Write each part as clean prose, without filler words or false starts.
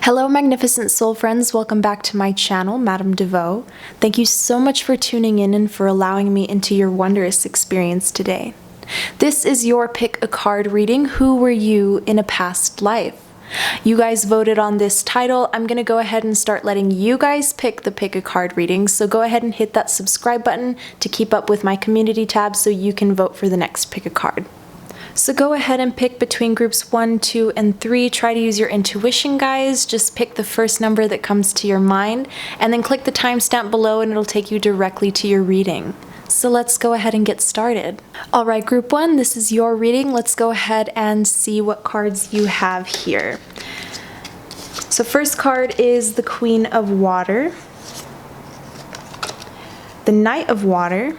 Hello, magnificent soul friends. Welcome back to my channel, Madame DeVaux. Thank you so much for tuning in and for allowing me into your wondrous experience today. This is your pick a card reading. Who were you in a past life? You guys voted on this title. I'm going to go ahead and start letting you guys pick the pick a card readings. So go ahead and hit that subscribe button to keep up with my community tab so you can vote for the next pick a card. So go ahead and pick between groups 1, 2, and 3. Try to use your intuition, guys. Just pick the first number that comes to your mind, and then click the timestamp below and it'll take you directly to your reading. So let's go ahead and get started. All right, group 1, this is your reading. Let's go ahead and see what cards you have here. So first card is the Queen of Water, the Knight of Water,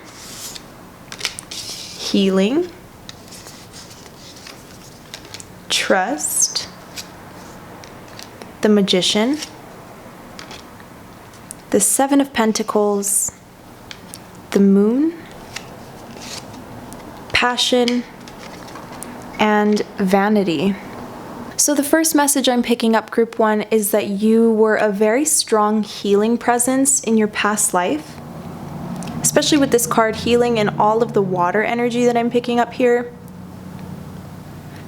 Healing, Trust, the Magician, the Seven of Pentacles, the Moon, Passion, and Vanity. So the first message I'm picking up, group 1, is that you were a very strong healing presence in your past life, especially with this card Healing and all of the water energy that I'm picking up here.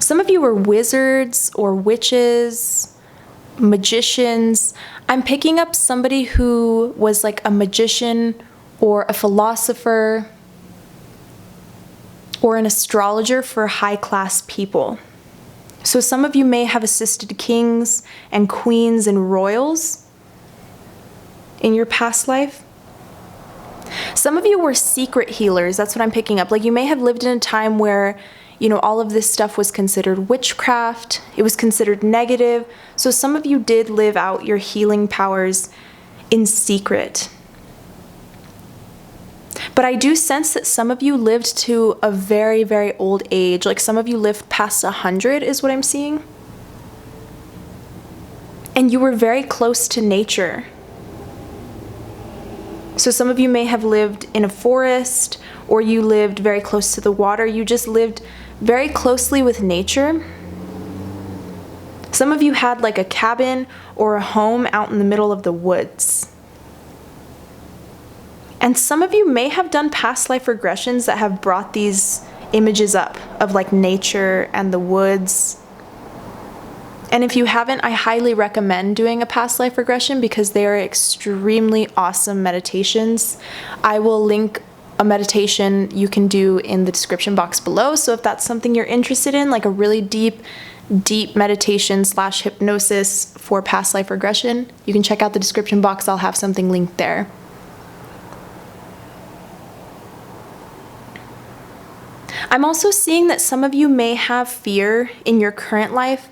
Some of you were wizards or witches, magicians. I'm picking up somebody who was like a magician or a philosopher or an astrologer for high-class people. So some of you may have assisted kings and queens and royals in your past life. Some of you were secret healers. That's what I'm picking up. Like, you may have lived in a time where all of this stuff was considered witchcraft. It was considered negative. So some of you did live out your healing powers in secret. But I do sense that some of you lived to a very, very old age. Like, some of you lived past 100 is what I'm seeing. And you were very close to nature. So some of you may have lived in a forest, or you lived very close to the water. You just lived very closely with nature. Some of you had like a cabin or a home out in the middle of the woods. And some of you may have done past life regressions that have brought these images up of like nature and the woods. And if you haven't, I highly recommend doing a past life regression because they are extremely awesome meditations. I will link a meditation you can do in the description box below. So if that's something you're interested in, like a really deep meditation / hypnosis for past life regression, you can check out the description box. I'll have something linked there. I'm also seeing that some of you may have fear in your current life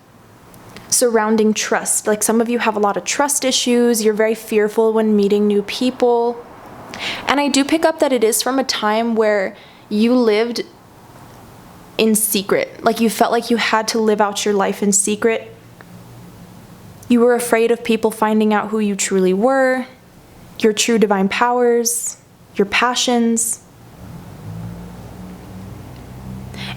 surrounding trust. Like, some of you have a lot of trust issues. You're very fearful when meeting new people. And I do pick up that it is from a time where you lived in secret. Like, you felt like you had to live out your life in secret. You were afraid of people finding out who you truly were, your true divine powers, your passions.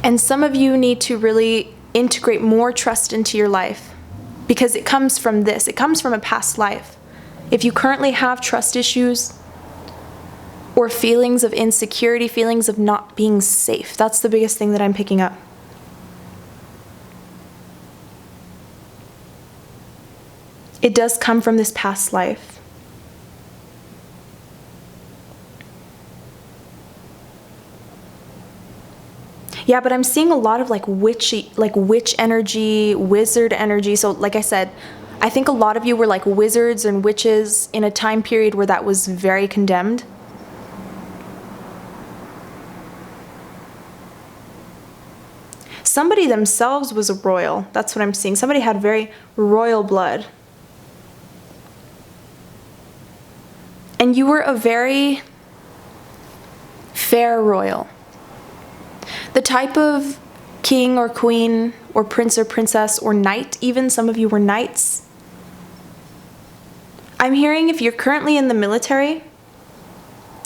And some of you need to really integrate more trust into your life because it comes from this. It comes from a past life. If you currently have trust issues, or feelings of insecurity, feelings of not being safe. That's the biggest thing that I'm picking up. It does come from this past life. Yeah, but I'm seeing a lot of like witch energy, wizard energy. So like I said, I think a lot of you were like wizards and witches in a time period where that was very condemned. Somebody themselves was a royal. That's what I'm seeing. Somebody had very royal blood. And you were a very fair royal. The type of king or queen or prince or princess or knight, even some of you were knights. I'm hearing if you're currently in the military,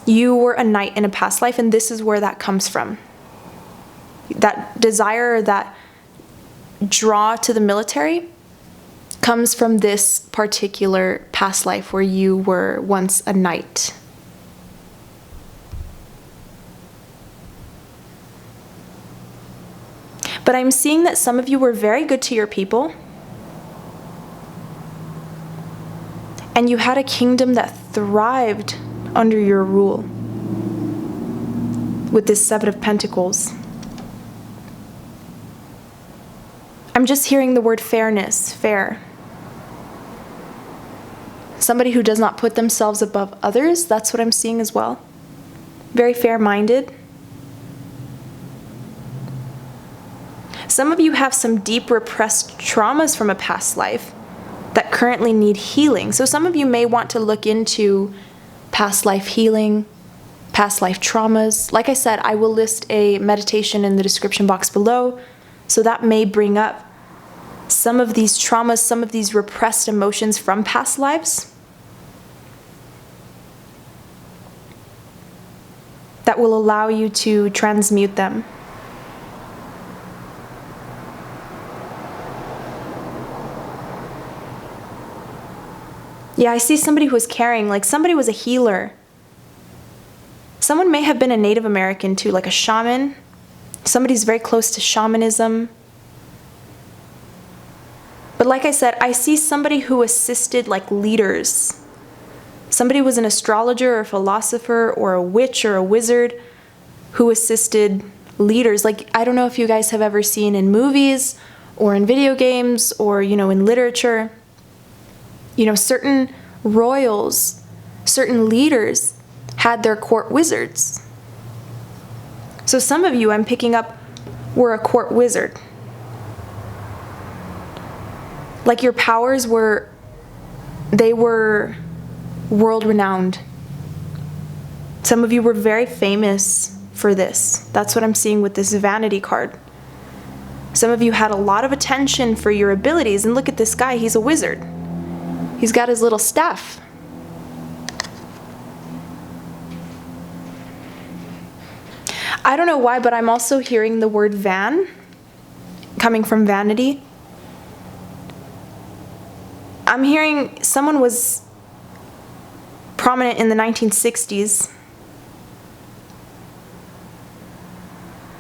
you were a knight in a past life, and this is where that comes from. That desire, that draw to the military comes from this particular past life where you were once a knight. But I'm seeing that some of you were very good to your people. And you had a kingdom that thrived under your rule with this Seven of Pentacles. I'm just hearing the word fairness, fair. Somebody who does not put themselves above others, that's what I'm seeing as well. Very fair-minded. Some of you have some deep repressed traumas from a past life that currently need healing. So some of you may want to look into past life healing, past life traumas. Like I said, I will list a meditation in the description box below. So that may bring up some of these traumas, some of these repressed emotions from past lives that will allow you to transmute them. Yeah, I see somebody who was caring, like somebody was a healer. Someone may have been a Native American too, like a shaman. Somebody's very close to shamanism. But like I said, I see somebody who assisted like leaders. Somebody was an astrologer or a philosopher or a witch or a wizard who assisted leaders. Like, I don't know if you guys have ever seen in movies or in video games or, in literature, certain royals, certain leaders had their court wizards. So some of you, I'm picking up, were a court wizard. Like your powers were world-renowned. Some of you were very famous for this. That's what I'm seeing with this vanity card. Some of you had a lot of attention for your abilities. And look at this guy, he's a wizard. He's got his little staff. I don't know why, but I'm also hearing the word van coming from vanity. I'm hearing someone was prominent in the 1960s.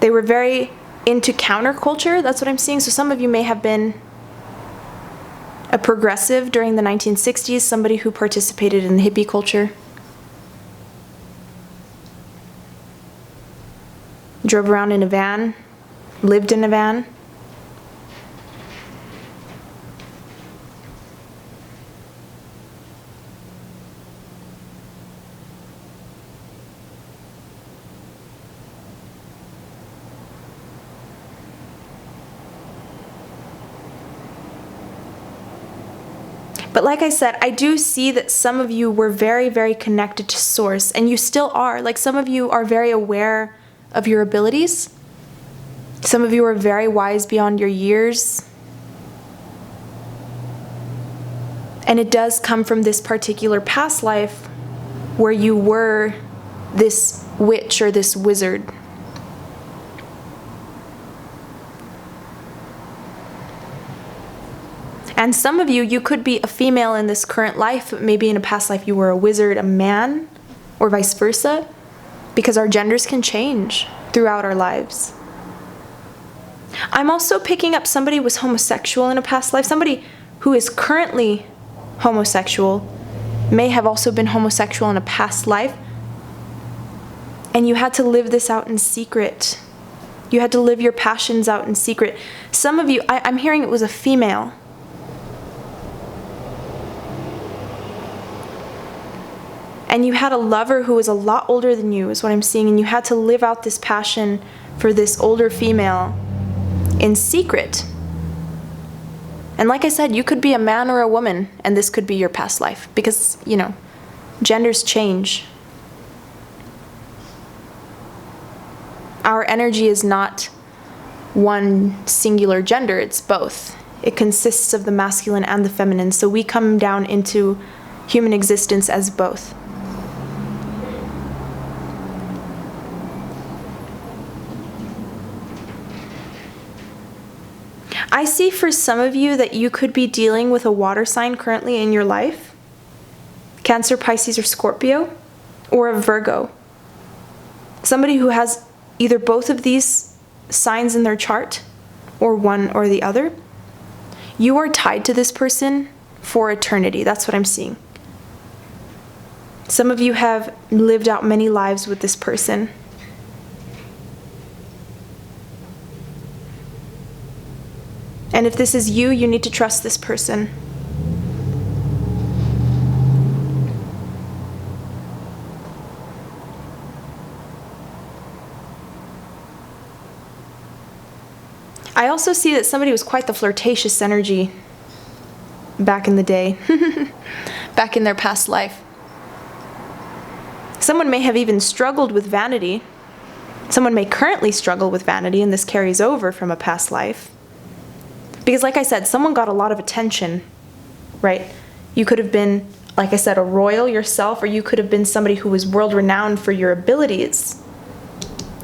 They were very into counterculture. That's what I'm seeing. So some of you may have been a progressive during the 1960s, somebody who participated in the hippie culture. Drove around in a van, lived in a van. But like I said, I do see that some of you were very, very connected to Source, and you still are. Like some of you are very aware of your abilities. Some of you are very wise beyond your years. And it does come from this particular past life where you were this witch or this wizard. And some of you, you could be a female in this current life, but maybe in a past life you were a wizard, a man, or vice versa, because our genders can change throughout our lives. I'm also picking up somebody who was homosexual in a past life. Somebody who is currently homosexual may have also been homosexual in a past life. And you had to live this out in secret. You had to live your passions out in secret. Some of you, I'm hearing it was a female. And you had a lover who was a lot older than you, is what I'm seeing. And you had to live out this passion for this older female in secret. And like I said, you could be a man or a woman, and this could be your past life. Because, genders change. Our energy is not one singular gender, it's both. It consists of the masculine and the feminine. So we come down into human existence as both. I see for some of you that you could be dealing with a water sign currently in your life. Cancer, Pisces, or Scorpio, or a Virgo. Somebody who has either both of these signs in their chart, or one or the other. You are tied to this person for eternity. That's what I'm seeing. Some of you have lived out many lives with this person. And if this is you, you need to trust this person. I also see that somebody was quite the flirtatious energy back in the day, back in their past life. Someone may have even struggled with vanity. Someone may currently struggle with vanity, and this carries over from a past life. Because like I said, someone got a lot of attention, right? You could have been, like I said, a royal yourself, or you could have been somebody who was world-renowned for your abilities,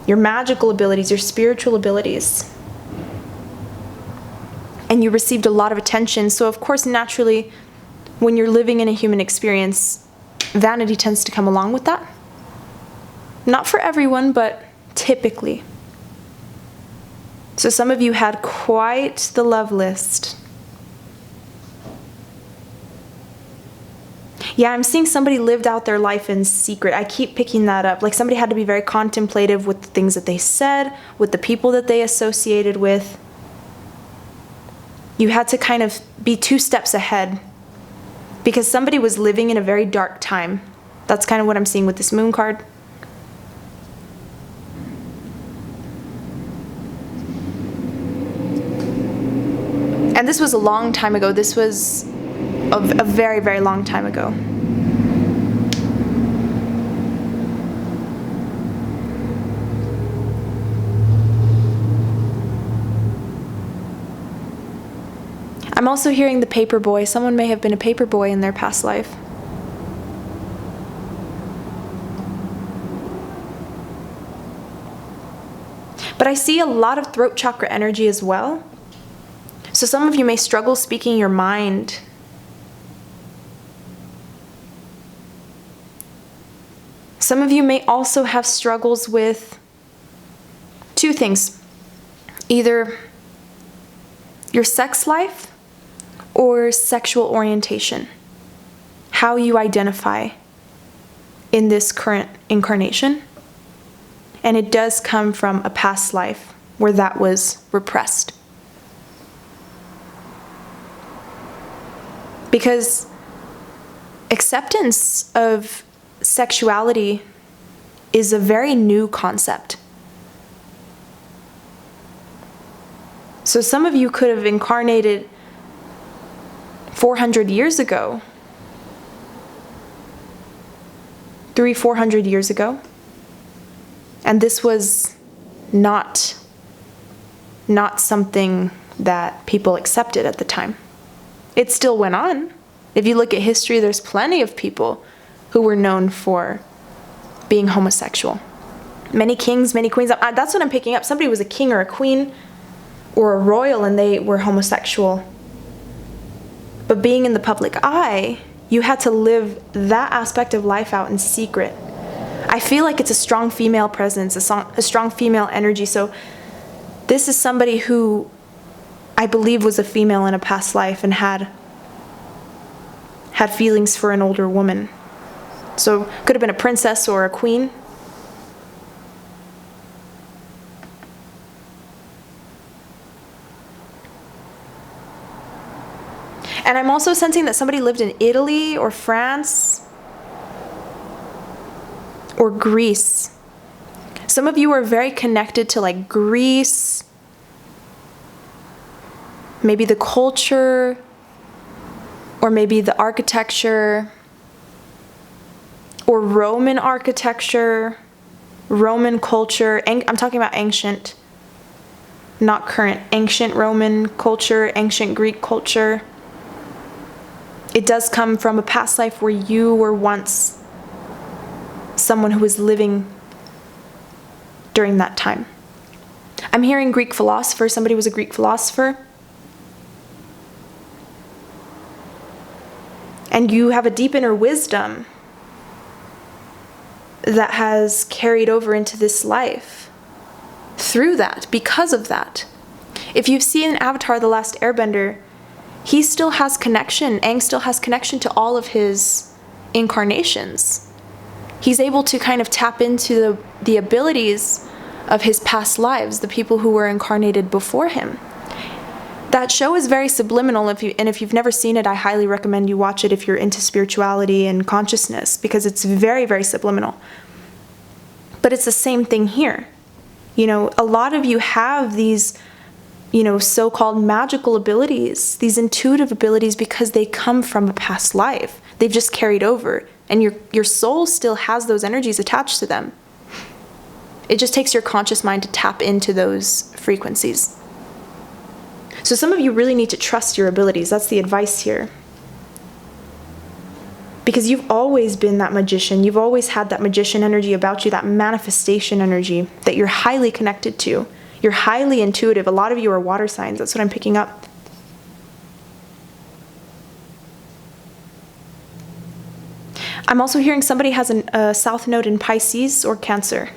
your magical abilities, your spiritual abilities. And you received a lot of attention. So of course, naturally, when you're living in a human experience, vanity tends to come along with that. Not for everyone, but typically. So some of you had quite the love list. Yeah, I'm seeing somebody lived out their life in secret. I keep picking that up. Like somebody had to be very contemplative with the things that they said, with the people that they associated with. You had to kind of be 2 steps ahead because somebody was living in a very dark time. That's kind of what I'm seeing with this moon card. And this was a long time ago. This was a very, very long time ago. I'm also hearing the paper boy. Someone may have been a paper boy in their past life. But I see a lot of throat chakra energy as well. So some of you may struggle speaking your mind. Some of you may also have struggles with 2 things. Either your sex life or sexual orientation. How you identify in this current incarnation. And it does come from a past life where that was repressed. Because acceptance of sexuality is a very new concept. So some of you could have incarnated 400 years ago, 300-400 years ago, and this was not something that people accepted at the time. It still went on. If you look at history, there's plenty of people who were known for being homosexual. Many kings, many queens. That's what I'm picking up. Somebody was a king or a queen or a royal and they were homosexual. But being in the public eye, you had to live that aspect of life out in secret. I feel like it's a strong female presence, a strong female energy. So this is somebody who I believe was a female in a past life and had feelings for an older woman. So could have been a princess or a queen. And I'm also sensing that somebody lived in Italy or France or Greece. Some of you are very connected to like Greece, maybe the culture, or maybe the architecture, or Roman architecture, Roman culture. I'm talking about ancient, not current. Ancient Roman culture, ancient Greek culture. It does come from a past life where you were once someone who was living during that time. I'm hearing Greek philosopher. Somebody was a Greek philosopher. And you have a deep inner wisdom that has carried over into this life through that, because of that. If you've seen Avatar: The Last Airbender, he still has connection, Aang still has connection to all of his incarnations. He's able to kind of tap into the abilities of his past lives, the people who were incarnated before him. That show is very subliminal, and if you've never seen it, I highly recommend you watch it if you're into spirituality and consciousness, because it's very, very subliminal. But it's the same thing here. You know, a lot of you have these, you know, so-called magical abilities, these intuitive abilities, because they come from a past life. They've just carried over, and your soul still has those energies attached to them. It just takes your conscious mind to tap into those frequencies. So some of you really need to trust your abilities. That's the advice here. Because you've always been that magician. You've always had that magician energy about you, that manifestation energy that you're highly connected to. You're highly intuitive. A lot of you are water signs. That's what I'm picking up. I'm also hearing somebody has a south node in Pisces or Cancer.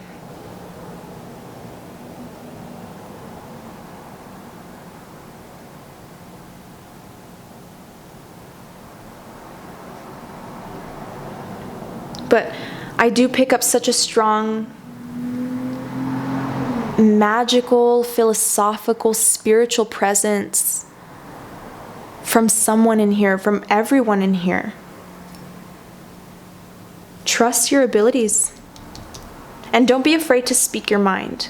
But I do pick up such a strong magical, philosophical, spiritual presence from someone in here, from everyone in here. Trust your abilities. And don't be afraid to speak your mind.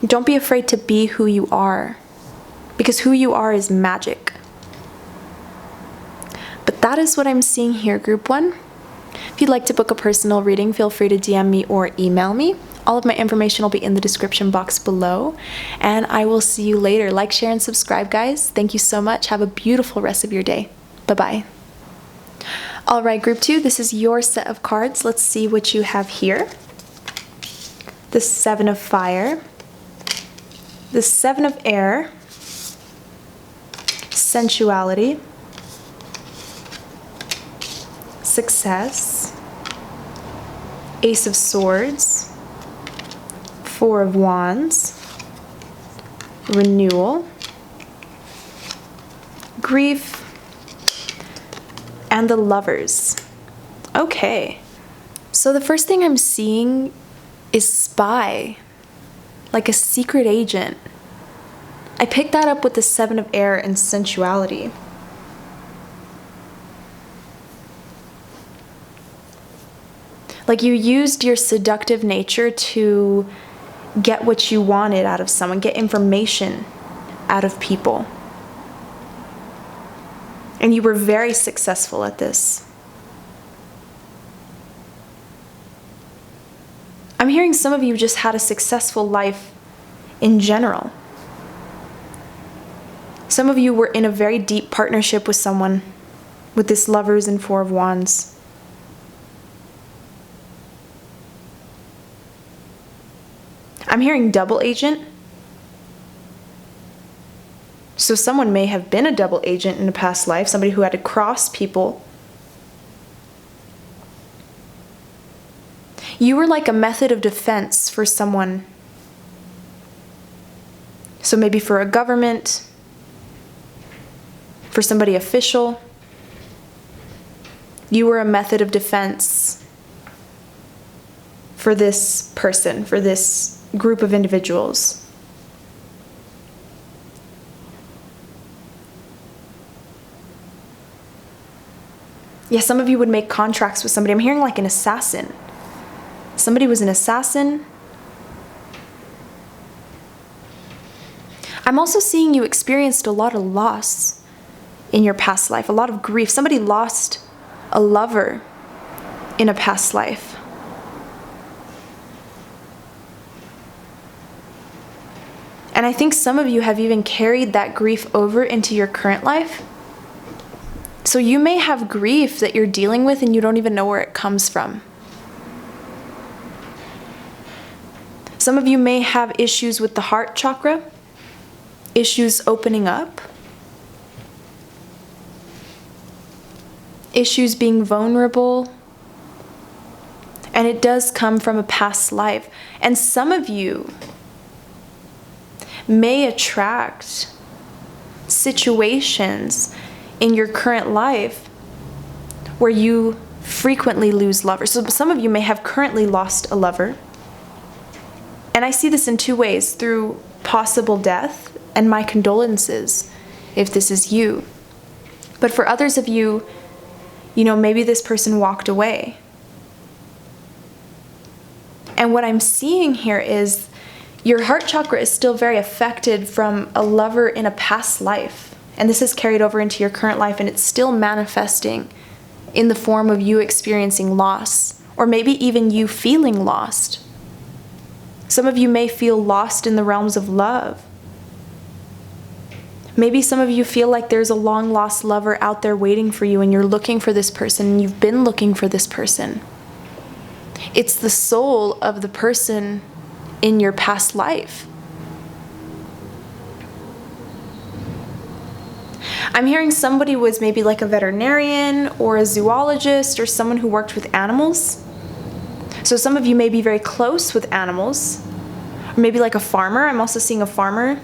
Don't be afraid to be who you are, because who you are is magic. But that is what I'm seeing here, Group 1. If you'd like to book a personal reading, feel free to DM me or email me. All of my information will be in the description box below. And I will see you later. Like, share, and subscribe, guys. Thank you so much. Have a beautiful rest of your day. Bye-bye. All right, Group 2, this is your set of cards. Let's see what you have here. The Seven of Fire, the Seven of Air, Sensuality, Success, Ace of Swords, Four of Wands, Renewal, Grief, and the Lovers. Okay. So the first thing I'm seeing is spy, like a secret agent. I picked that up with the Seven of Air and Sensuality. Like you used your seductive nature to get what you wanted out of someone, get information out of people. And you were very successful at this. I'm hearing some of you just had a successful life in general. Some of you were in a very deep partnership with someone, with this Lovers and Four of Wands. I'm hearing double agent. So someone may have been a double agent in a past life, somebody who had to cross people. You were like a method of defense for someone. So maybe for a government, for somebody official. You were a method of defense for this person, for this group of individuals. Yeah, some of you would make contracts with somebody. I'm hearing like an assassin. Somebody was an assassin. I'm also seeing you experienced a lot of loss in your past life, a lot of grief. Somebody lost a lover in a past life. And I think some of you have even carried that grief over into your current life. So you may have grief that you're dealing with and you don't even know where it comes from. Some of you may have issues with the heart chakra, issues opening up. issues being vulnerable. And it does come from a past life. And some of you may attract situations in your current life where you frequently lose lovers. So some of you may have currently lost a lover. And I see this in two ways, through possible death, and my condolences if this is you. But for others of you, maybe this person walked away. And what I'm seeing here is your heart chakra is still very affected from a lover in a past life. And this is carried over into your current life, and it's still manifesting in the form of you experiencing loss, or maybe even you feeling lost. Some of you may feel lost in the realms of love. Maybe some of you feel like there's a long-lost lover out there waiting for you, and you're looking for this person, and you've been looking for this person. It's the soul of the person in your past life. I'm hearing somebody was maybe like a veterinarian or a zoologist or someone who worked with animals. So some of you may be very close with animals, or maybe like a farmer. I'm also seeing a farmer.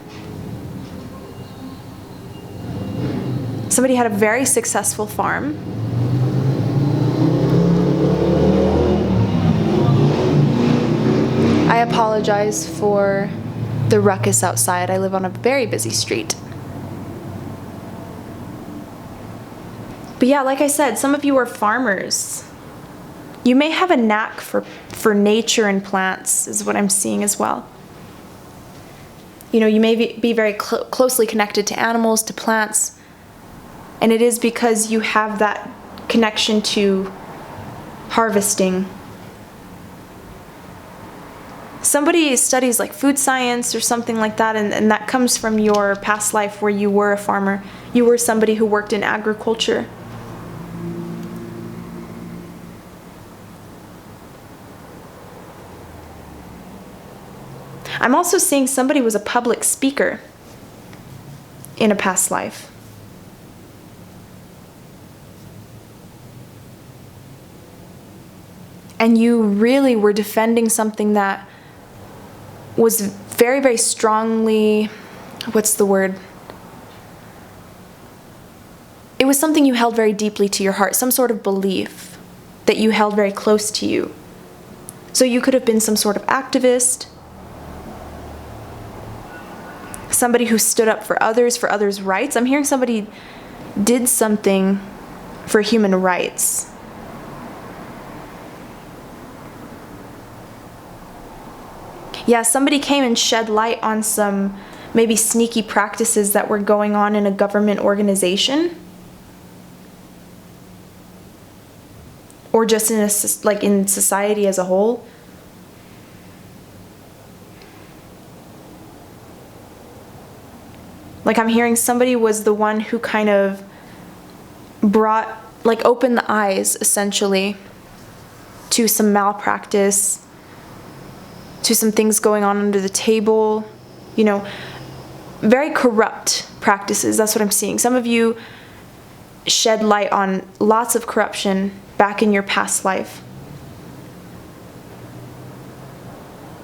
Somebody had a very successful farm. I apologize for the ruckus outside. I live on a very busy street. But yeah, like I said, some of you are farmers. You may have a knack for nature and plants, is what I'm seeing as well. You may be very closely connected to animals, to plants. And it is because you have that connection to harvesting. Somebody studies like food science or something like that, and that comes from your past life where you were a farmer. You were somebody who worked in agriculture. I'm also seeing somebody was a public speaker in a past life. And you really were defending something that was very, very strongly, what's the word? It was something you held very deeply to your heart, some sort of belief that you held very close to you. So you could have been some sort of activist, somebody who stood up for others' rights. I'm hearing somebody did something for human rights. Yeah, somebody came and shed light on some maybe sneaky practices that were going on in a government organization. Or just in in society as a whole. Like I'm hearing somebody was the one who kind of opened the eyes, essentially, to some malpractice, to some things going on under the table, very corrupt practices. That's what I'm seeing. Some of you shed light on lots of corruption back in your past life.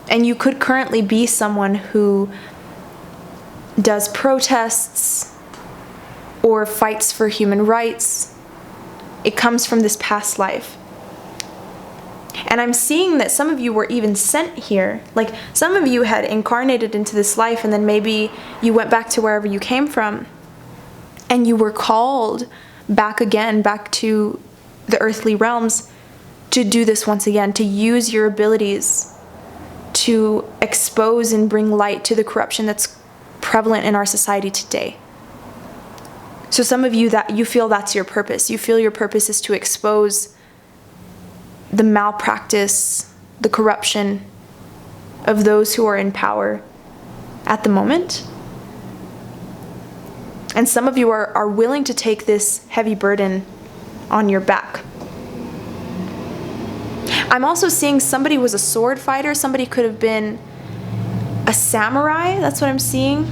And you could currently be someone who does protests or fights for human rights. It comes from this past life. And I'm seeing that some of you were even sent here. Like some of you had incarnated into this life, and then maybe you went back to wherever you came from, and you were called back again, back to the earthly realms, to do this once again, to use your abilities to expose and bring light to the corruption that's prevalent in our society today. So some of you, that you feel that's your purpose. You feel your purpose is to expose the malpractice, the corruption of those who are in power at the moment. And some of you are willing to take this heavy burden on your back. I'm also seeing somebody was a sword fighter. Somebody could have been a samurai. That's what I'm seeing.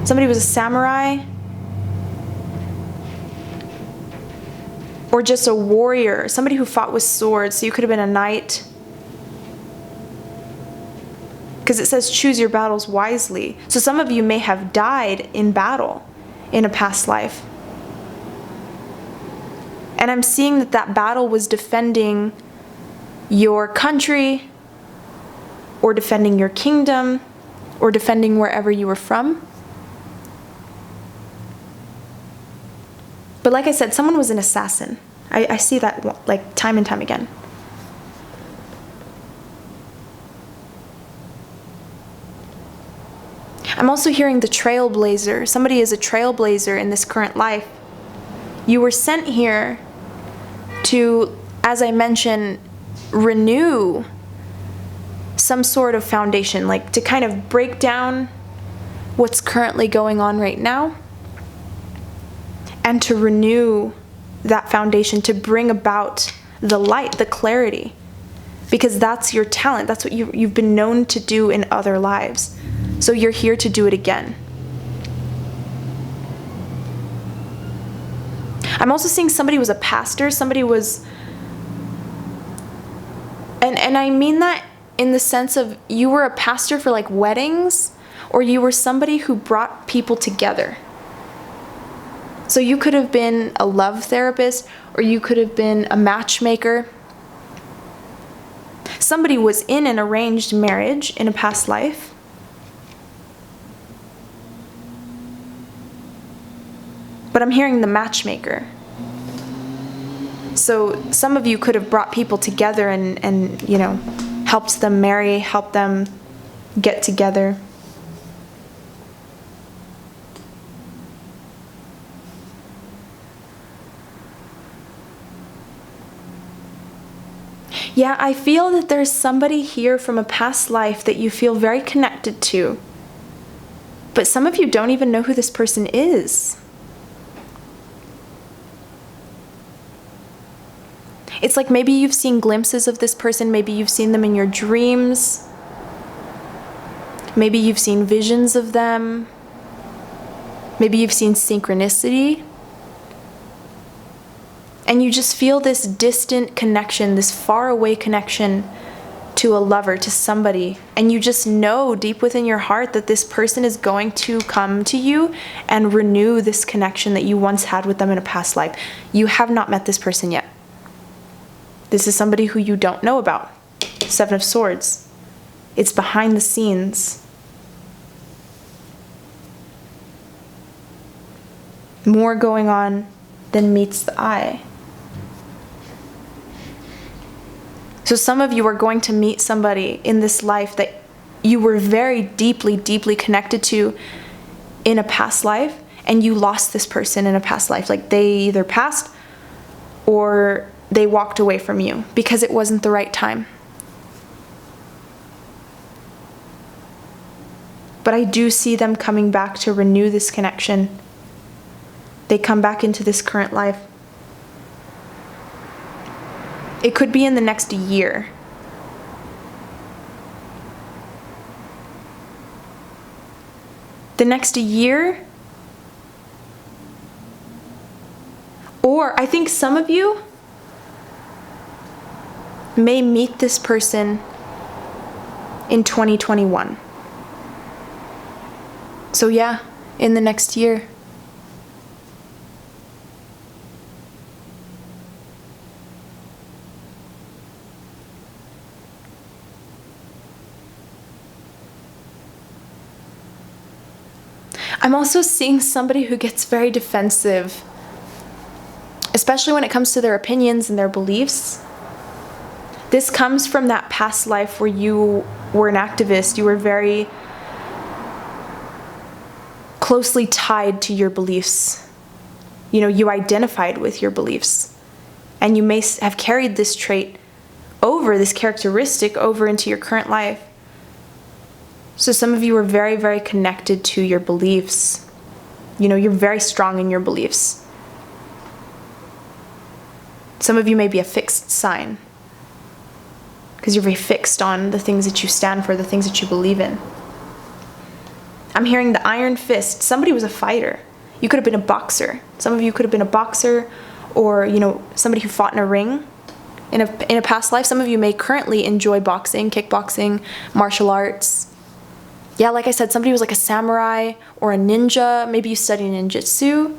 Somebody was a samurai. or just a warrior, somebody who fought with swords. So you could have been a knight. Because it says choose your battles wisely. So some of you may have died in battle in a past life. And I'm seeing that that battle was defending your country, or defending your kingdom, or defending wherever you were from. But like I said, someone was an assassin. I see that like time and time again. I'm also hearing the trailblazer. Somebody is a trailblazer in this current life. You were sent here to, as I mentioned, renew some sort of foundation, like to kind of break down what's currently going on right now and to renew that foundation, to bring about the light, the clarity, because that's your talent. That's what you've been known to do in other lives. So you're here to do it again. I'm also seeing somebody was a pastor, somebody was, and I mean that in the sense of you were a pastor for like weddings, or you were somebody who brought people together. So you could have been a love therapist, or you could have been a matchmaker. Somebody was in an arranged marriage in a past life. But I'm hearing the matchmaker. So some of you could have brought people together and you know, helped them marry, helped them get together. Yeah, I feel that there's somebody here from a past life that you feel very connected to. But some of you don't even know who this person is. It's like maybe you've seen glimpses of this person, maybe you've seen them in your dreams, maybe you've seen visions of them, maybe you've seen synchronicity, and you just feel this distant connection, this faraway connection to a lover, to somebody, and you just know deep within your heart that this person is going to come to you and renew this connection that you once had with them in a past life. You have not met this person yet. This is somebody who you don't know about. Seven of Swords. It's behind the scenes. More going on than meets the eye. So some of you are going to meet somebody in this life that you were very deeply, deeply connected to in a past life, and you lost this person in a past life. Like they either passed or they walked away from you because it wasn't the right time. But I do see them coming back to renew this connection. They come back into this current life. It could be in the next year. The next year, or I think some of you may meet this person in 2021. So yeah, in the next year. I'm also seeing somebody who gets very defensive, especially when it comes to their opinions and their beliefs. This comes from that past life where you were an activist. You were very closely tied to your beliefs. You know, you identified with your beliefs. And you may have carried this trait over, this characteristic over into your current life. So some of you are very, very connected to your beliefs. You know, you're very strong in your beliefs. Some of you may be a fixed sign, because you're very fixed on the things that you stand for, the things that you believe in. I'm hearing the iron fist. Somebody was a fighter. You could have been a boxer. Some of you could have been a boxer or, you know, somebody who fought in a ring in a past life. Some of you may currently enjoy boxing, kickboxing, martial arts. Yeah, like I said, somebody was like a samurai or a ninja. Maybe you study ninjutsu.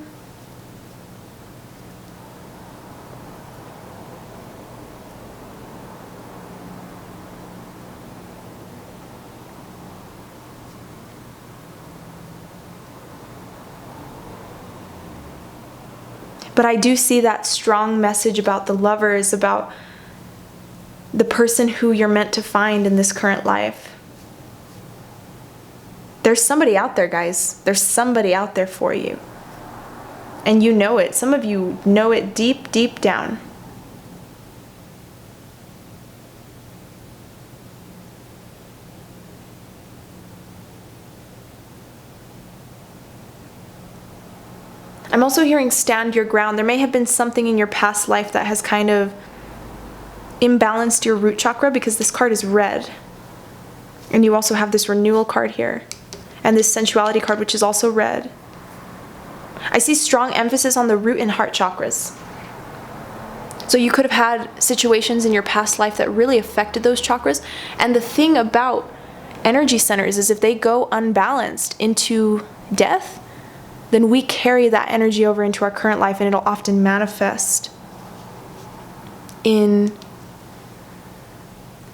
But I do see that strong message about the lovers, about the person who you're meant to find in this current life. There's somebody out there, guys. There's somebody out there for you. And you know it. Some of you know it deep, deep down. I'm also hearing stand your ground. There may have been something in your past life that has kind of imbalanced your root chakra, because this card is red. And you also have this renewal card here. And this sensuality card, which is also red. I see strong emphasis on the root and heart chakras. So you could have had situations in your past life that really affected those chakras. And the thing about energy centers is if they go unbalanced into death, then we carry that energy over into our current life, and it'll often manifest in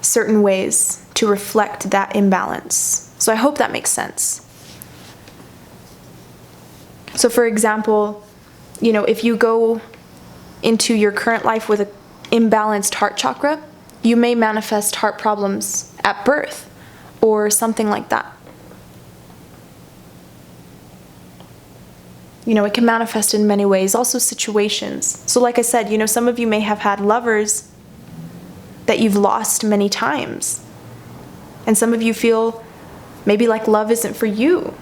certain ways to reflect that imbalance. So I hope that makes sense. So for example, you know, if you go into your current life with an imbalanced heart chakra, you may manifest heart problems at birth or something like that. You know, it can manifest in many ways, also situations. So like I said, you know, some of you may have had lovers that you've lost many times. And some of you feel maybe like love isn't for you.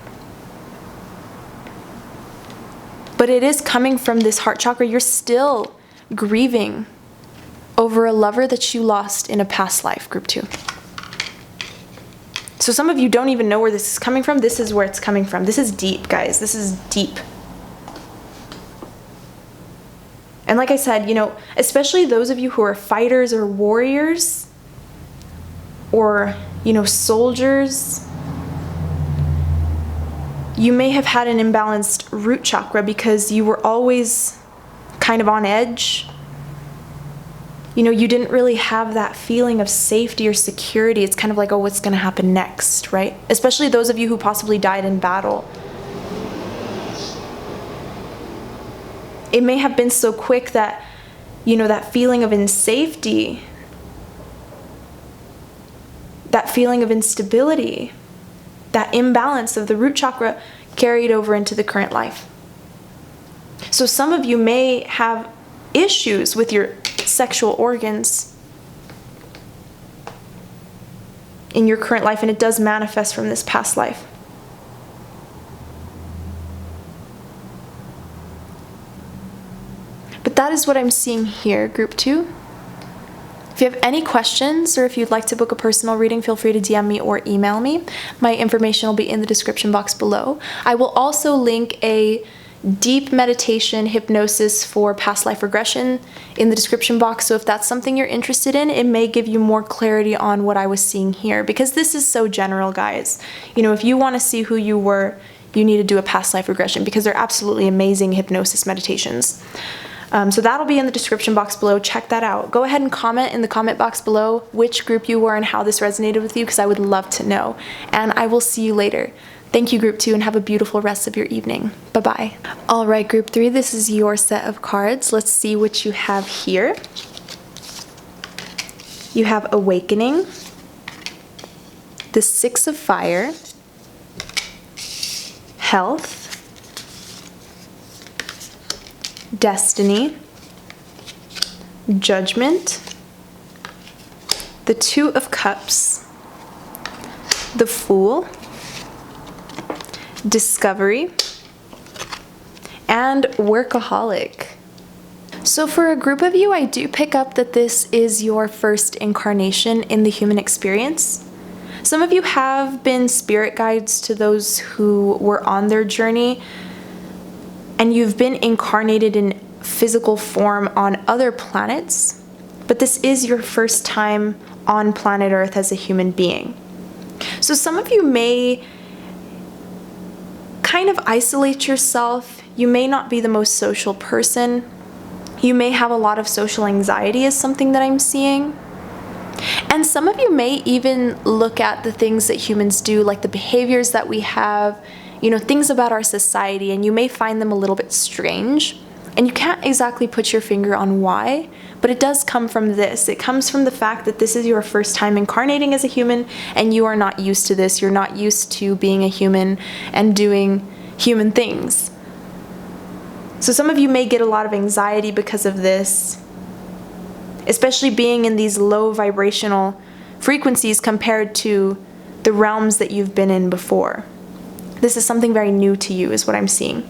But it is coming from this heart chakra. You're still grieving over a lover that you lost in a past life, group 2. So some of you don't even know where this is coming from. This is where it's coming from. This is deep, guys. This is deep. And like I said, you know, especially those of you who are fighters or warriors or, you know, soldiers, you may have had an imbalanced root chakra because you were always kind of on edge. You know, you didn't really have that feeling of safety or security. It's kind of like, oh, what's going to happen next, right? Especially those of you who possibly died in battle. It may have been so quick that, you know, that feeling of insafety, that feeling of instability, that imbalance of the root chakra carried over into the current life. So some of you may have issues with your sexual organs in your current life, and it does manifest from this past life. But that is what I'm seeing here, group 2. If you have any questions or if you'd like to book a personal reading, feel free to DM me or email me. My information will be in the description box below. I will also link a deep meditation hypnosis for past life regression in the description box. So if that's something you're interested in, it may give you more clarity on what I was seeing here, because this is so general, guys. You know, if you want to see who you were, you need to do a past life regression, because they're absolutely amazing hypnosis meditations. So that'll be in the description box below. Check that out. Go ahead and comment in the comment box below which group you were and how this resonated with you, because I would love to know. And I will see you later. Thank you, group 2, and have a beautiful rest of your evening. Bye-bye. All right, group 3, this is your set of cards. Let's see what you have here. You have Awakening, the 6 of Fire, Health, Destiny, Judgment, the 2 of Cups, the Fool, Discovery, and Workaholic. So for a group of you, I do pick up that this is your first incarnation in the human experience. Some of you have been spirit guides to those who were on their journey, and you've been incarnated in physical form on other planets, but this is your first time on planet Earth as a human being. So some of you may kind of isolate yourself. You may not be the most social person. You may have a lot of social anxiety is something that I'm seeing. And some of you may even look at the things that humans do, like the behaviors that we have, things about our society, and you may find them a little bit strange. And you can't exactly put your finger on why, but it does come from this. It comes from the fact that this is your first time incarnating as a human, and you are not used to this. You're not used to being a human and doing human things. So some of you may get a lot of anxiety because of this, especially being in these low vibrational frequencies compared to the realms that you've been in before. This is something very new to you, is what I'm seeing.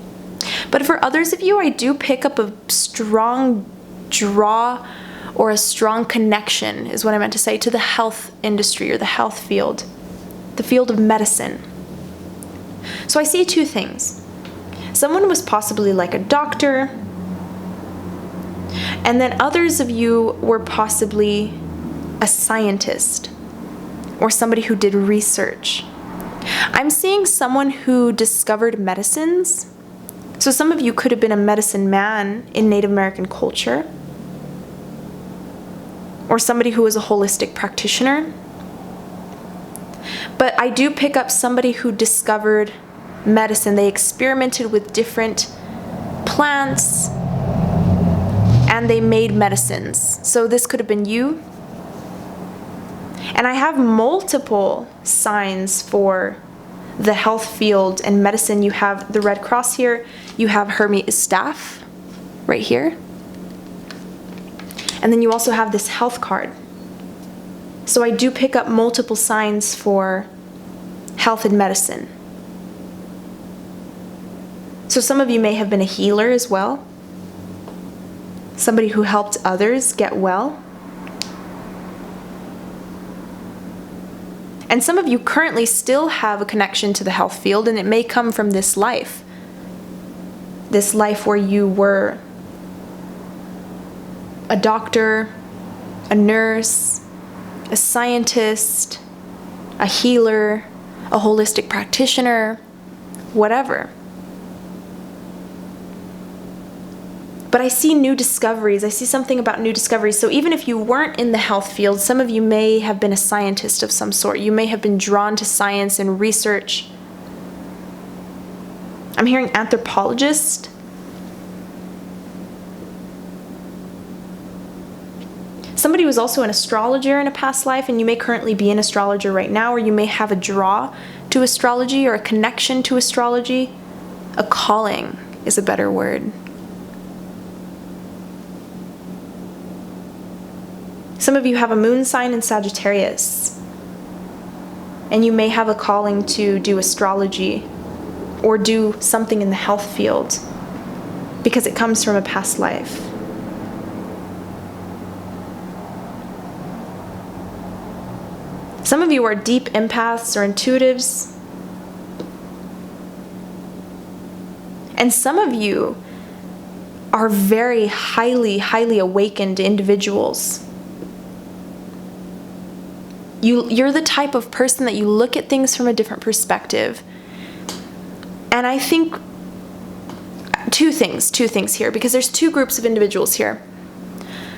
But for others of you, I do pick up a strong draw or a strong connection, is what I meant to say, to the health industry or the health field, the field of medicine. So I see two things. Someone was possibly like a doctor, and then others of you were possibly a scientist or somebody who did research. I'm seeing someone who discovered medicines. So some of you could have been a medicine man in Native American culture, or somebody who is a holistic practitioner. But I do pick up somebody who discovered medicine. They experimented with different plants and they made medicines. So this could have been you. And I have multiple signs for the health field and medicine. You have the Red Cross here. You have Hermes staff right here. And then you also have this health card. So I do pick up multiple signs for health and medicine. So some of you may have been a healer as well. Somebody who helped others get well. And some of you currently still have a connection to the health field, and it may come from this life. This life where you were a doctor, a nurse, a scientist, a healer, a holistic practitioner, whatever. But I see new discoveries. I see something about new discoveries. So even if you weren't in the health field, some of you may have been a scientist of some sort. You may have been drawn to science and research. I'm hearing anthropologist. Somebody was also an astrologer in a past life, and you may currently be an astrologer right now, or you may have a draw to astrology or a connection to astrology. A calling is a better word. Some of you have a moon sign in Sagittarius, and you may have a calling to do astrology or do something in the health field because it comes from a past life. Some of you are deep empaths or intuitives, and some of you are very highly awakened individuals. You're the type of person that you look at things from a different perspective. And I think two things here, because there's two groups of individuals here.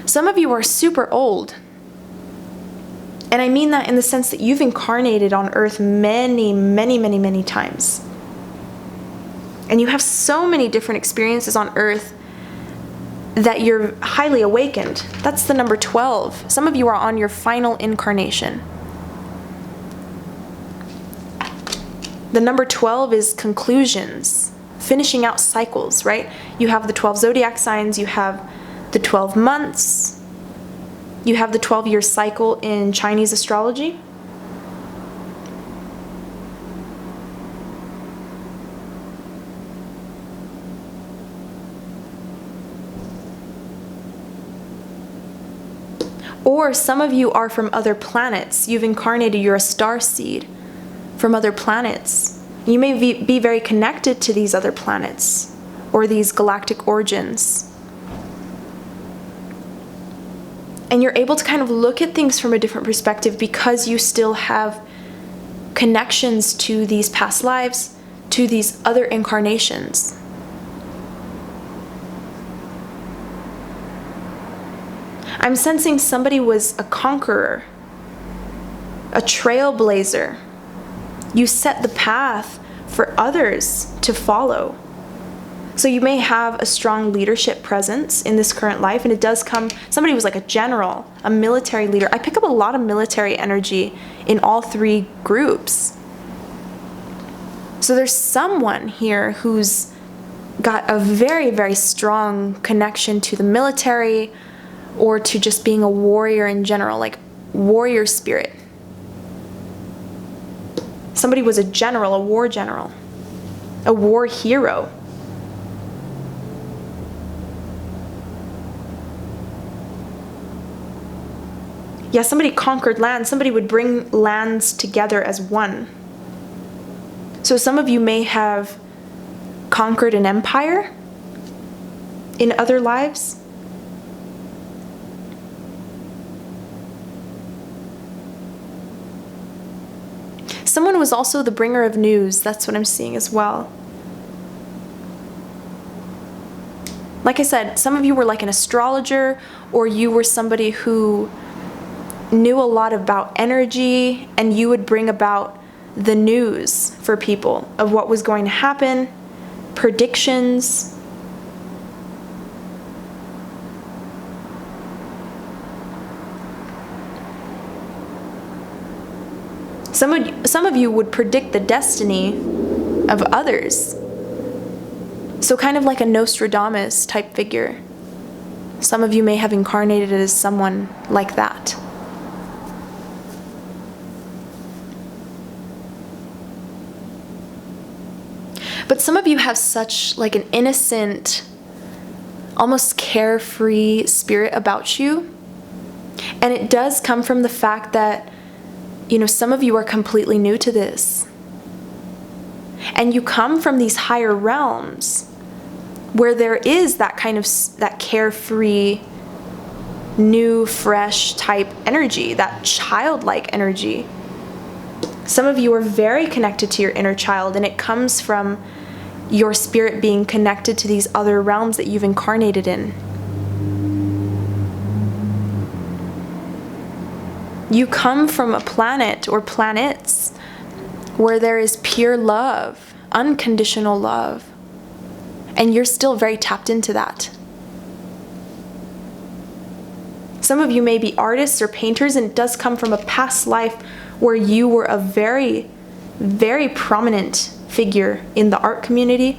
Some of you are super old. And I mean that in the sense that you've incarnated on Earth many times. And you have so many different experiences on Earth that you're highly awakened. That's the number 12. Some of you are on your final incarnation. The number 12 is conclusions, finishing out cycles, right? You have the 12 zodiac signs, you have the 12 months, you have the 12-year cycle in Chinese astrology. Or some of you are from other planets. You've incarnated, you're a star seed from other planets. You may be very connected to these other planets or these galactic origins. And you're able to kind of look at things from a different perspective because you still have connections to these past lives, to these other incarnations. I'm sensing somebody was a conqueror, a trailblazer. You set the path for others to follow. So you may have a strong leadership presence in this current life, and it does come, somebody was like a general, a military leader. I pick up a lot of military energy in all three groups. So there's someone here who's got a very, very strong connection to the military or to just being a warrior in general, like warrior spirit. Somebody was a general, a war hero. Yeah, somebody conquered land. Somebody would bring lands together as one. So some of you may have conquered an empire in other lives. Someone was also the bringer of news. That's what I'm seeing as well. Like I said, some of you were like an astrologer, or you were somebody who knew a lot about energy, and you would bring about the news for people of what was going to happen, predictions. Some of you would predict the destiny of others. So kind of like a Nostradamus type figure. Some of you may have incarnated as someone like that. But some of you have such like an innocent, almost carefree spirit about you. And it does come from the fact that, you know, some of you are completely new to this. And you come from these higher realms where there is that kind of, that carefree, new, fresh type energy, that childlike energy. Some of you are very connected to your inner child, and it comes from your spirit being connected to these other realms that you've incarnated in. You come from a planet or planets where there is pure love, unconditional love, and you're still very tapped into that. Some of you may be artists or painters, and it does come from a past life where you were a very, very prominent figure in the art community.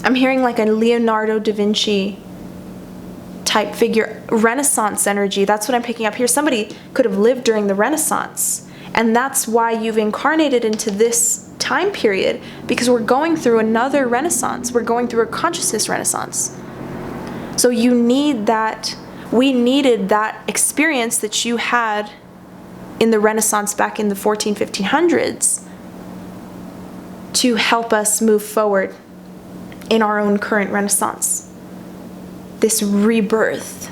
I'm hearing like a Leonardo da Vinci type figure, Renaissance energy. That's what I'm picking up here. Somebody could have lived during the Renaissance, and that's why you've incarnated into this time period, because we're going through another Renaissance. We're going through a consciousness Renaissance. So you need that, we needed that experience that you had in the Renaissance back in the 1500s to help us move forward in our own current Renaissance. This rebirth,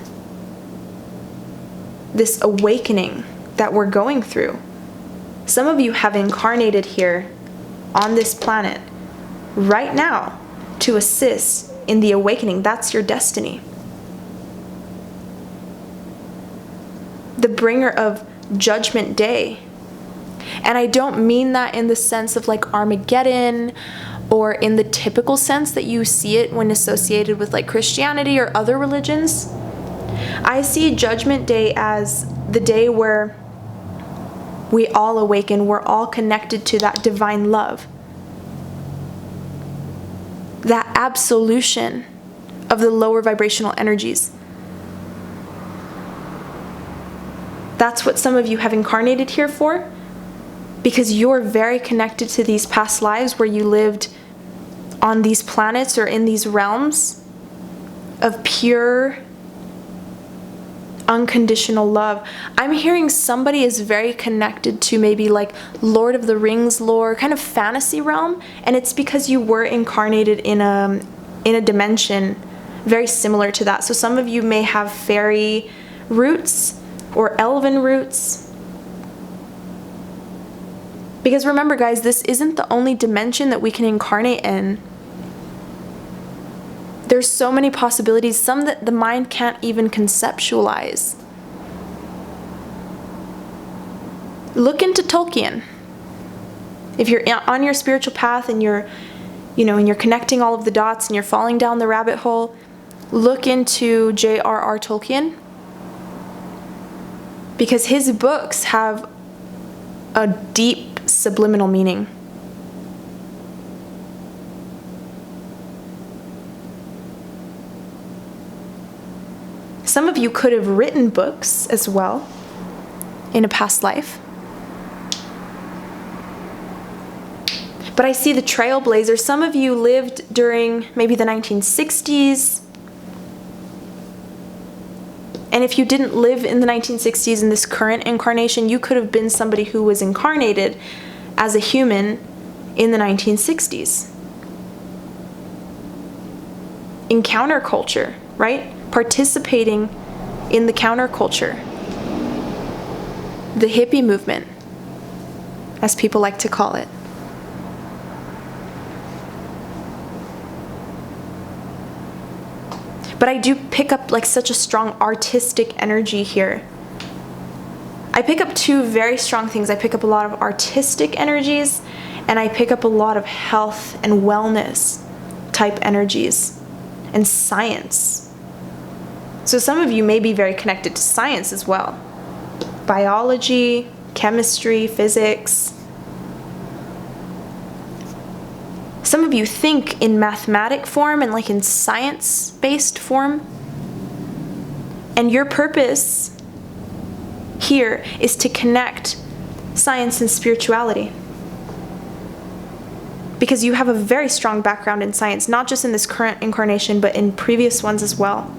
this awakening that we're going through. Some of you have incarnated here on this planet right now to assist in the awakening. That's your destiny. The bringer of Judgment Day. And I don't mean that in the sense of like Armageddon, or in the typical sense that you see it when associated with like Christianity or other religions. I see Judgment Day as the day where we all awaken, we're all connected to that divine love. That absolution of the lower vibrational energies. That's what some of you have incarnated here for, because you're very connected to these past lives where you lived on these planets or in these realms of pure, unconditional love. I'm hearing somebody is very connected to maybe like Lord of the Rings lore, kind of fantasy realm, and it's because you were incarnated in a dimension very similar to that. So some of you may have fairy roots or elven roots. Because remember, guys, this isn't the only dimension that we can incarnate in. There's so many possibilities, some that the mind can't even conceptualize. Look into Tolkien. If you're on your spiritual path and you're connecting all of the dots and you're falling down the rabbit hole, look into J.R.R. Tolkien. Because his books have a deep subliminal meaning. Some of you could have written books as well in a past life. But I see the trailblazer. Some of you lived during maybe the 1960s. And if you didn't live in the 1960s in this current incarnation, you could have been somebody who was incarnated as a human in the 1960s. In counterculture, right? Participating in the counterculture, the hippie movement, as people like to call it. But I do pick up like such a strong artistic energy here. I pick up two very strong things. I pick up a lot of artistic energies, and I pick up a lot of health and wellness type energies and science. So some of you may be very connected to science as well. Biology, chemistry, physics. Some of you think in mathematic form and like in science-based form. And your purpose here is to connect science and spirituality. Because you have a very strong background in science, not just in this current incarnation, but in previous ones as well.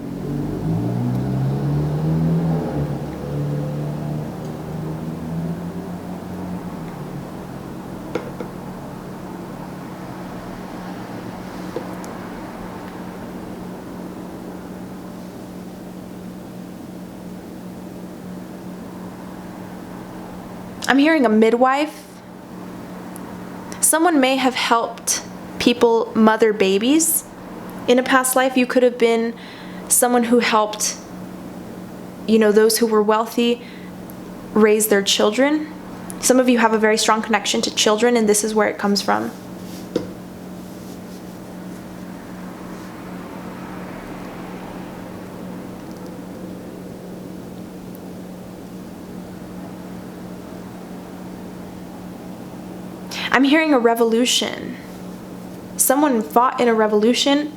I'm hearing a midwife. Someone may have helped people mother babies in a past life. You could have been someone who helped, those who were wealthy raise their children. Some of you have a very strong connection to children, and this is where it comes from. I'm hearing a revolution. Someone fought in a revolution.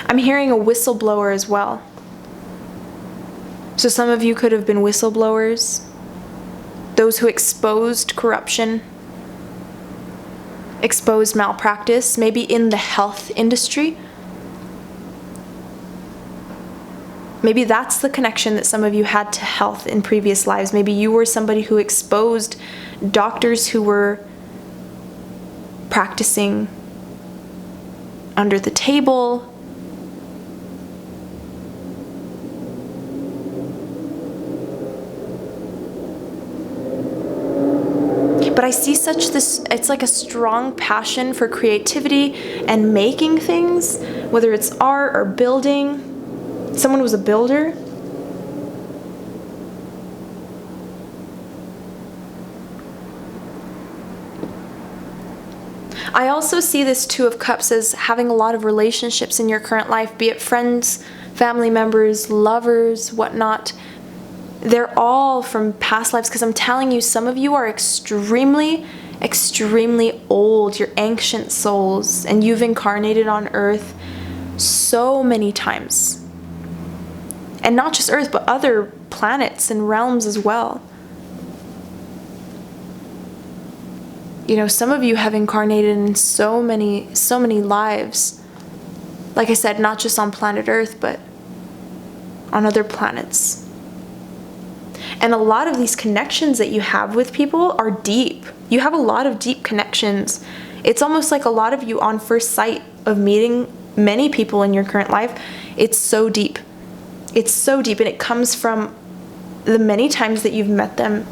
I'm hearing a whistleblower as well. So some of you could have been whistleblowers, those who exposed corruption, exposed malpractice, maybe in the health industry. Maybe that's the connection that some of you had to health in previous lives. Maybe you were somebody who exposed doctors who were practicing under the table. But I see it's like a strong passion for creativity and making things, whether it's art or building. Someone was a builder. I also see this Two of Cups as having a lot of relationships in your current life, be it friends, family members, lovers, whatnot. They're all from past lives, because I'm telling you, some of you are extremely, extremely old. You're ancient souls, and you've incarnated on Earth so many times. And not just Earth, but other planets and realms as well. You know, some of you have incarnated in so many lives. Like I said, not just on planet Earth, but on other planets. And a lot of these connections that you have with people are deep. You have a lot of deep connections. It's almost like a lot of you on first sight of meeting many people in your current life, it's so deep. It's so deep, and it comes from the many times that you've met them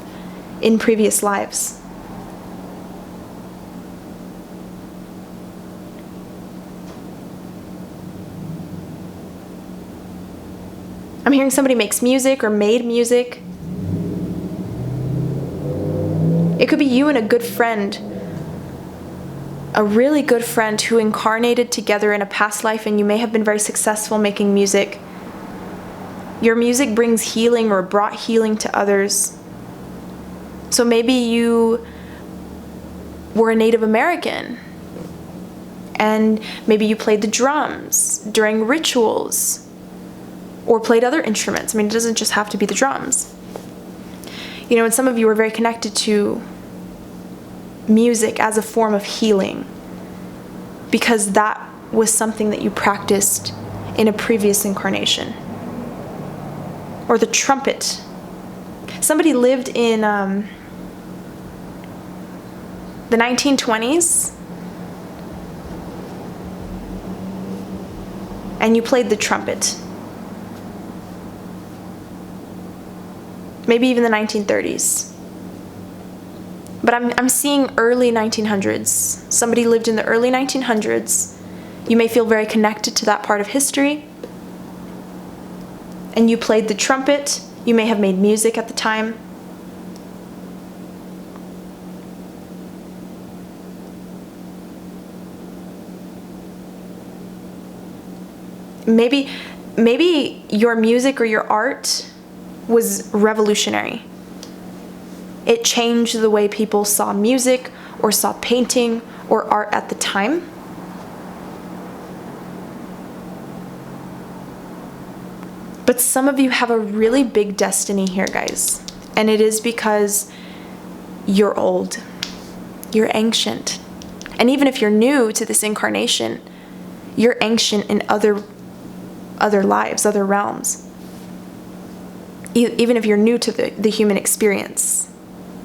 in previous lives. I'm hearing somebody makes music or made music. It could be you and a good friend, a really good friend who incarnated together in a past life, and you may have been very successful making music. Your music brings healing or brought healing to others. So maybe you were a Native American, and maybe you played the drums during rituals, or played other instruments. I mean, it doesn't just have to be the drums. You know, and some of you are very connected to music as a form of healing because that was something that you practiced in a previous incarnation. Or the trumpet. Somebody lived in the 1920s and you played the trumpet. Maybe even the 1930s. But I'm seeing early 1900s. Somebody lived in the early 1900s. You may feel very connected to that part of history. And you played the trumpet. You may have made music at the time. Maybe your music or your art was revolutionary. It changed the way people saw music or saw painting or art at the time. But some of you have a really big destiny here, guys. And it is because you're old. You're ancient. And even if you're new to this incarnation, you're ancient in other lives, other realms. Even if you're new to the human experience,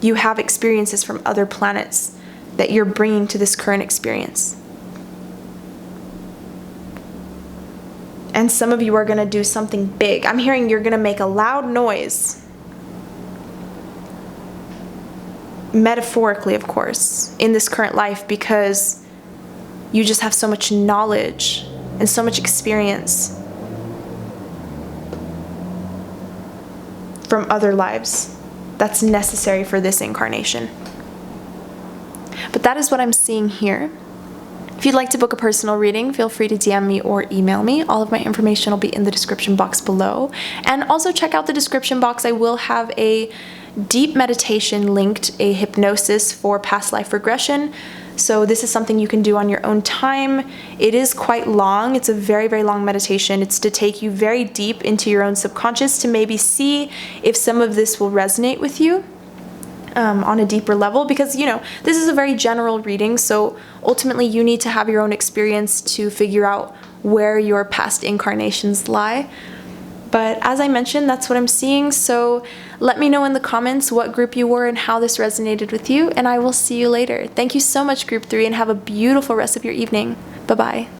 you have experiences from other planets that you're bringing to this current experience. And some of you are going to do something big. I'm hearing you're going to make a loud noise. Metaphorically, of course, in this current life, because you just have so much knowledge and so much experience from other lives that's necessary for this incarnation. But that is what I'm seeing here. If you'd like to book a personal reading, feel free to DM me or email me. All of my information will be in the description box below. And also check out the description box. I will have a deep meditation linked, a hypnosis for past life regression. So this is something you can do on your own time. It is quite long. It's a very, very long meditation. It's to take you very deep into your own subconscious to maybe see if some of this will resonate with you on a deeper level, because, you know, this is a very general reading. So ultimately you need to have your own experience to figure out where your past incarnations lie. But as I mentioned, that's what I'm seeing. So let me know in the comments what group you were and how this resonated with you, and I will see you later. Thank you so much, Group 3, and have a beautiful rest of your evening. Bye-bye.